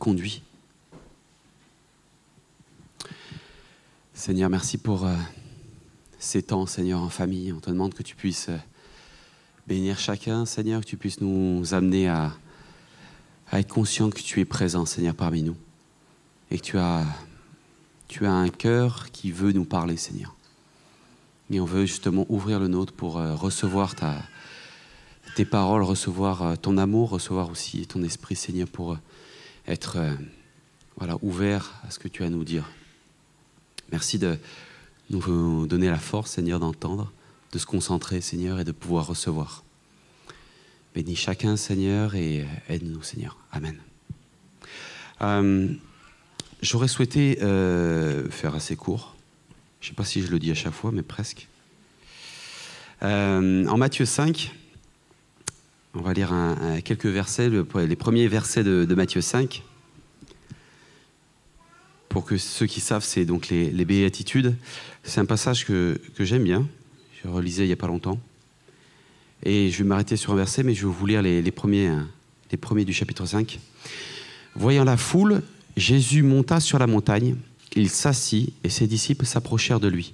conduit. Seigneur, merci pour ces temps, Seigneur, en famille. On te demande que tu puisses bénir chacun, Seigneur, que tu puisses nous amener à être conscient que tu es présent, Seigneur, parmi nous. Et que tu as un cœur qui veut nous parler, Seigneur. Et on veut justement ouvrir le nôtre pour recevoir tes paroles, recevoir ton amour, recevoir aussi ton esprit, Seigneur, pour être ouvert à ce que tu as à nous dire. Merci de nous donner la force, Seigneur, d'entendre, de se concentrer, Seigneur, et de pouvoir recevoir. Bénis chacun, Seigneur, et aide-nous, Seigneur. Amen. J'aurais souhaité faire assez court. Je ne sais pas si je le dis à chaque fois, mais presque. En Matthieu 5, on va lire quelques versets, les premiers versets de Matthieu 5. Pour que ceux qui savent, c'est donc les béatitudes. C'est un passage que j'aime bien. Je relisais il n'y a pas longtemps. Et je vais m'arrêter sur un verset, mais je vais vous lire les premiers du chapitre 5. Voyant la foule, Jésus monta sur la montagne. Il s'assit et ses disciples s'approchèrent de lui.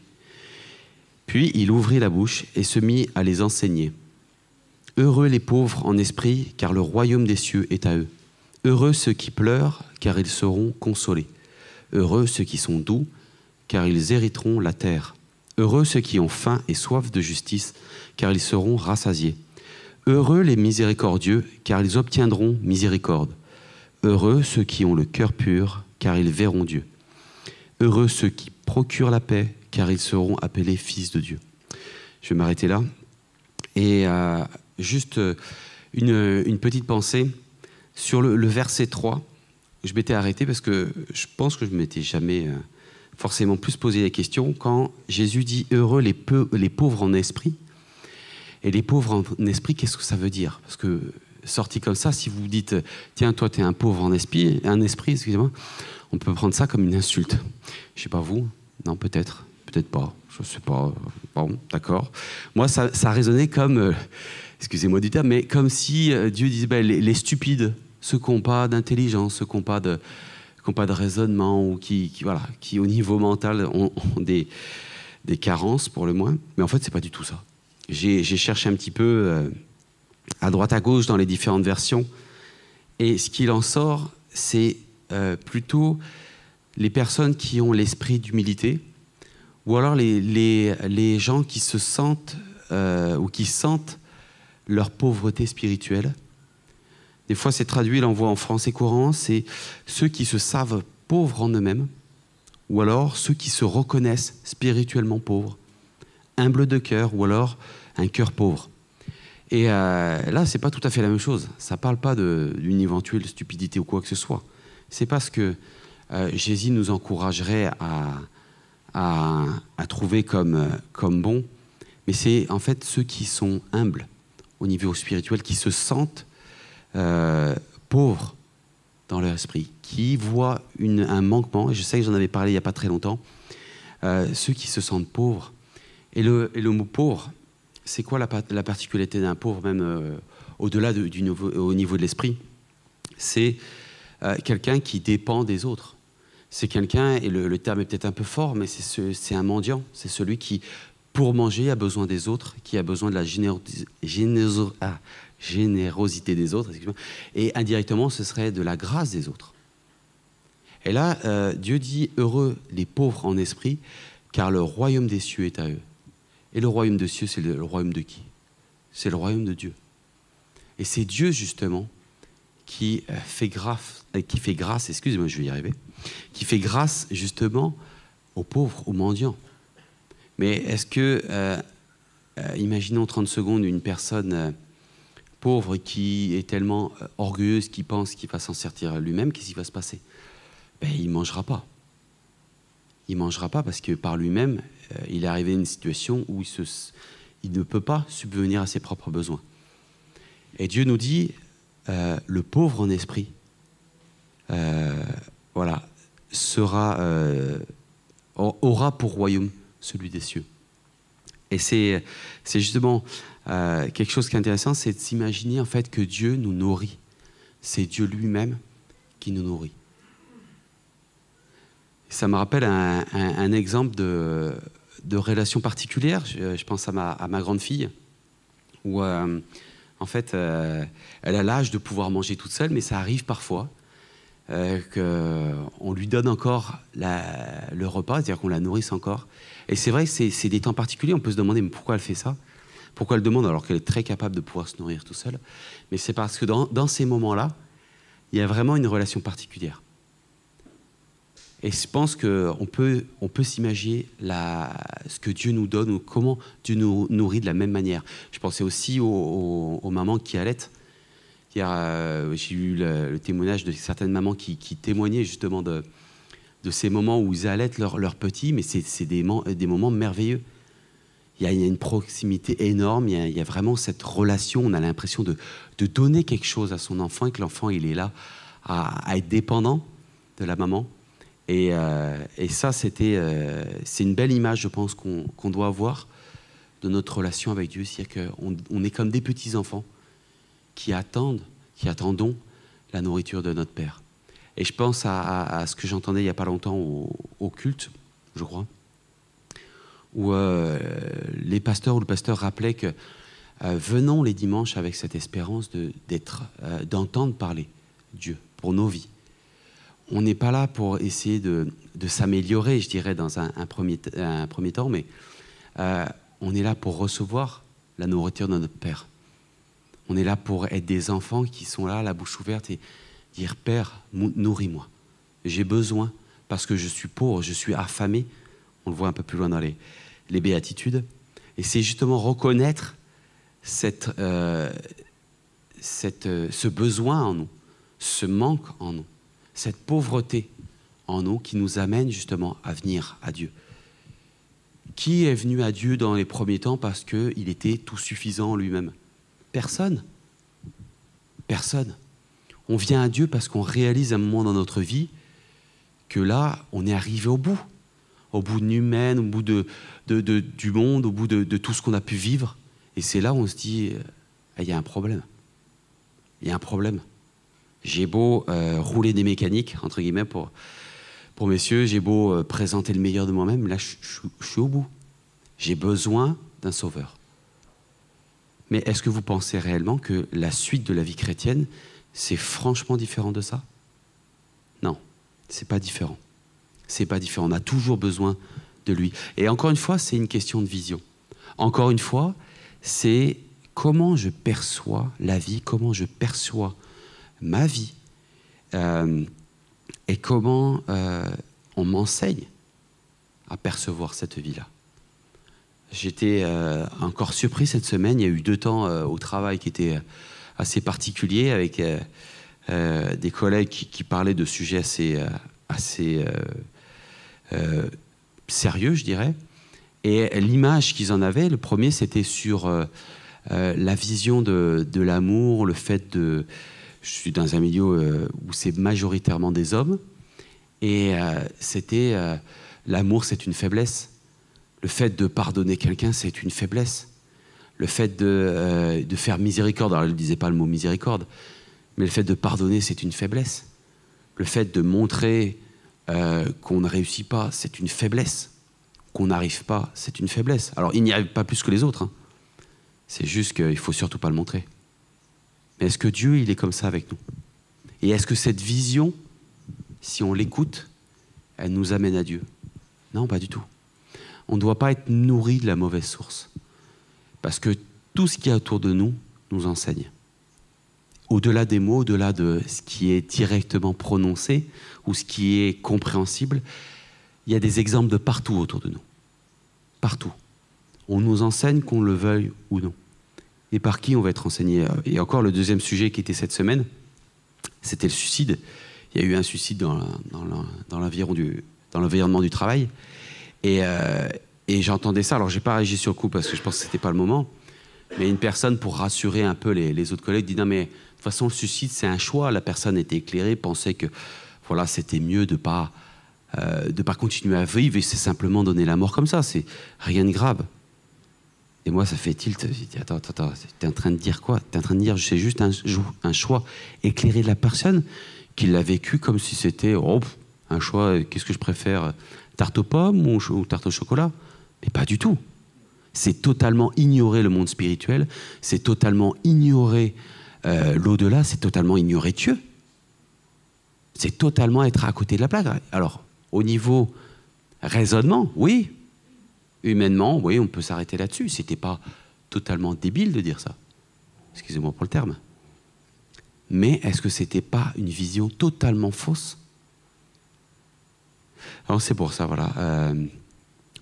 Puis il ouvrit la bouche et se mit à les enseigner. Heureux les pauvres en esprit, car le royaume des cieux est à eux. Heureux ceux qui pleurent, car ils seront consolés. Heureux ceux qui sont doux, car ils hériteront la terre. Heureux ceux qui ont faim et soif de justice, car ils seront rassasiés. Heureux les miséricordieux, car ils obtiendront miséricorde. Heureux ceux qui ont le cœur pur, car ils verront Dieu. Heureux ceux qui procurent la paix, car ils seront appelés fils de Dieu. Je vais m'arrêter là. Et juste une petite pensée sur le verset 3. Je m'étais arrêté parce que je pense que je ne m'étais jamais forcément plus posé la question quand Jésus dit « Heureux les pauvres en esprit ». Et les pauvres en esprit, qu'est-ce que ça veut dire? Parce que sorti comme ça, si vous dites « Tiens, toi, tu es un pauvre en esprit, excusez-moi », on peut prendre ça comme une insulte. Je ne sais pas vous, non, peut-être pas, je ne sais pas, bon, d'accord. Moi, ça résonnait comme, excusez-moi du terme, mais comme si Dieu disait les stupides, ceux qui n'ont pas d'intelligence, ceux qui n'ont pas de raisonnement, ou qui au niveau mental ont des carences pour le moins. Mais en fait, c'est pas du tout ça. J'ai cherché un petit peu à droite à gauche dans les différentes versions, et ce qu'il en sort, c'est plutôt les personnes qui ont l'esprit d'humilité, ou alors les gens qui se sentent ou qui sentent leur pauvreté spirituelle. Des fois, c'est traduit, là on voit en français courant, c'est ceux qui se savent pauvres en eux-mêmes, ou alors ceux qui se reconnaissent spirituellement pauvres, humbles de cœur, ou alors un cœur pauvre. Et là, c'est pas tout à fait la même chose. Ça parle pas d'une éventuelle stupidité ou quoi que ce soit. C'est parce que Jésus nous encouragerait à trouver comme bon, mais c'est en fait ceux qui sont humbles au niveau spirituel, qui se sentent pauvres dans leur esprit, qui voient un manquement, et je sais que j'en avais parlé il n'y a pas très longtemps, ceux qui se sentent pauvres. Et le mot pauvre, c'est quoi la particularité d'un pauvre, même au-delà au niveau de l'esprit? C'est quelqu'un qui dépend des autres. C'est quelqu'un, et le terme est peut-être un peu fort, mais c'est un mendiant. C'est celui qui, pour manger, a besoin des autres, qui a besoin de la générosité des autres, et indirectement, ce serait de la grâce des autres. Et là, Dieu dit « Heureux les pauvres en esprit, car le royaume des cieux est à eux. » Et le royaume des cieux, c'est le royaume de qui? C'est le royaume de Dieu. Et c'est Dieu, justement, qui fait grâce, excusez-moi, je vais y arriver, qui fait grâce, justement, aux pauvres, aux mendiants. Mais est-ce que, imaginons 30 secondes une personne pauvre qui est tellement orgueilleuse qu'il pense qu'il va s'en sortir lui-même, qu'est-ce qui va se passer? Il ne mangera pas. Il ne mangera pas parce que par lui-même, il est arrivé à une situation où il ne peut pas subvenir à ses propres besoins. Et Dieu nous dit, le pauvre en esprit, aura pour royaume celui des cieux. Et c'est justement quelque chose qui est intéressant, c'est de s'imaginer en fait que Dieu nous nourrit. C'est Dieu lui-même qui nous nourrit. Ça me rappelle un exemple de relation particulière. Je pense à ma grande fille, où en fait, elle a l'âge de pouvoir manger toute seule, mais ça arrive parfois qu'on lui donne encore le repas, c'est-à-dire qu'on la nourrisse encore. Et c'est vrai que c'est des temps particuliers, on peut se demander mais pourquoi elle fait ça? Pourquoi elle demande alors qu'elle est très capable de pouvoir se nourrir tout seule? Mais c'est parce que dans ces moments-là, il y a vraiment une relation particulière. Et je pense qu'on peut s'imaginer ce que Dieu nous donne ou comment Dieu nous nourrit de la même manière. Je pensais aussi aux mamans qui allaitent. J'ai eu le témoignage de certaines mamans qui témoignaient justement de ces moments où ils allaitent leurs petits, mais c'est des moments merveilleux. Il y a une proximité énorme, il y a vraiment cette relation, on a l'impression de donner quelque chose à son enfant et que l'enfant il est là à être dépendant de la maman. Et ça, c'est une belle image, je pense, qu'on doit avoir de notre relation avec Dieu. C'est-à-dire qu'on est comme des petits-enfants qui attendons la nourriture de notre Père. Et je pense à ce que j'entendais il n'y a pas longtemps au culte, je crois, où les pasteurs ou le pasteur rappelait que venons les dimanches avec cette espérance d'entendre parler Dieu pour nos vies. On n'est pas là pour essayer de s'améliorer, je dirais, dans un premier temps, mais on est là pour recevoir la nourriture de notre Père. On est là pour être des enfants qui sont là, la bouche ouverte, et dire « Père, nourris-moi. J'ai besoin, parce que je suis pauvre, je suis affamé. » On le voit un peu plus loin dans les béatitudes. Et c'est justement reconnaître ce besoin en nous, ce manque en nous, cette pauvreté en nous qui nous amène justement à venir à Dieu. Qui est venu à Dieu dans les premiers temps parce qu'il était tout suffisant en lui-même? Personne. Personne. On vient à Dieu parce qu'on réalise un moment dans notre vie que là, on est arrivé au bout de l'humaine, au bout du monde, au bout de tout ce qu'on a pu vivre. Et c'est là où on se dit, il y a un problème. Il y a un problème. J'ai beau rouler des mécaniques, entre guillemets, pour messieurs, j'ai beau présenter le meilleur de moi-même, là, je suis au bout. J'ai besoin d'un sauveur. Mais est-ce que vous pensez réellement que la suite de la vie chrétienne, c'est franchement différent de ça? Non, c'est pas différent. C'est pas différent. On a toujours besoin de lui. Et encore une fois, c'est une question de vision. Encore une fois, c'est comment je perçois la vie, comment je perçois ma vie, et comment on m'enseigne à percevoir cette vie-là. J'étais encore surpris cette semaine. Il y a eu 2 temps au travail qui étaient assez particuliers, avec des collègues qui parlaient de sujets assez sérieux, je dirais. Et l'image qu'ils en avaient, le premier, c'était sur la vision de l'amour, le fait de... Je suis dans un milieu où c'est majoritairement des hommes, et c'était l'amour, c'est une faiblesse. Le fait de pardonner quelqu'un, c'est une faiblesse. Le fait de faire miséricorde, alors elle ne disait pas le mot miséricorde, mais le fait de pardonner, c'est une faiblesse. Le fait de montrer qu'on ne réussit pas, c'est une faiblesse. Qu'on n'arrive pas, c'est une faiblesse. Alors, il n'y arrive pas plus que les autres, hein. C'est juste qu'il ne faut surtout pas le montrer. Mais est-ce que Dieu, il est comme ça avec nous? Et est-ce que cette vision, si on l'écoute, elle nous amène à Dieu? Non, pas du tout. On ne doit pas être nourri de la mauvaise source. Parce que tout ce qui est autour de nous nous enseigne. Au-delà des mots, au-delà de ce qui est directement prononcé ou ce qui est compréhensible, il y a des exemples de partout autour de nous. Partout. On nous enseigne qu'on le veuille ou non. Et par qui on va être enseigné? Et encore, le deuxième sujet qui était cette semaine, c'était le suicide. Il y a eu un suicide dans l'environnement du travail. Et j'entendais ça. Alors, je n'ai pas réagi sur le coup parce que je pense que ce n'était pas le moment. Mais une personne, pour rassurer un peu les autres collègues, dit « Non, mais de toute façon, le suicide, c'est un choix. » La personne était éclairée, pensait que voilà, c'était mieux de pas continuer à vivre et c'est simplement donner la mort comme ça. C'est rien de grave. Et moi, ça fait tilt. J'ai dit, attends, t'es en train de dire quoi? T'es en train de dire, c'est juste un choix éclairé de la personne qu'il l'a vécu comme si c'était un choix, qu'est-ce que je préfère, tarte aux pommes ou tarte au chocolat? Mais pas du tout. C'est totalement ignorer le monde spirituel, c'est totalement ignorer l'au-delà, c'est totalement ignorer Dieu. C'est totalement être à côté de la plaque. Alors, au niveau raisonnement, oui. Humainement, oui, on peut s'arrêter là-dessus. C'était pas totalement débile de dire ça. Excusez-moi pour le terme. Mais est-ce que c'était pas une vision totalement fausse? Alors c'est pour ça, voilà.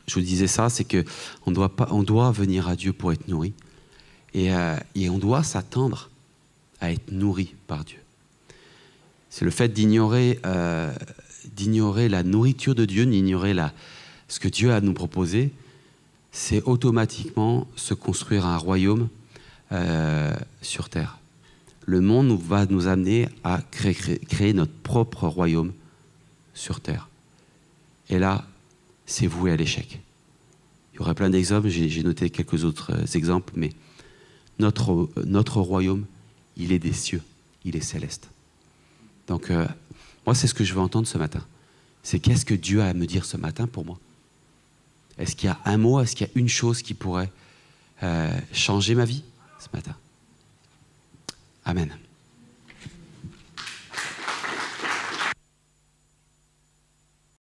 Je vous disais ça, c'est que on doit venir à Dieu pour être nourri. Et on doit s'attendre à être nourri par Dieu. C'est le fait d'ignorer la nourriture de Dieu, d'ignorer ce que Dieu a à nous proposer, c'est automatiquement se construire un royaume sur terre. Le monde va nous amener à créer notre propre royaume sur terre. Et là, c'est voué à l'échec. Il y aurait plein d'exemples, j'ai noté quelques autres exemples, mais notre royaume, il est des cieux, il est céleste. Donc, moi, c'est ce que je veux entendre ce matin. C'est qu'est-ce que Dieu a à me dire ce matin pour moi? Est-ce qu'il y a un mot, est-ce qu'il y a une chose qui pourrait changer ma vie ce matin? Amen.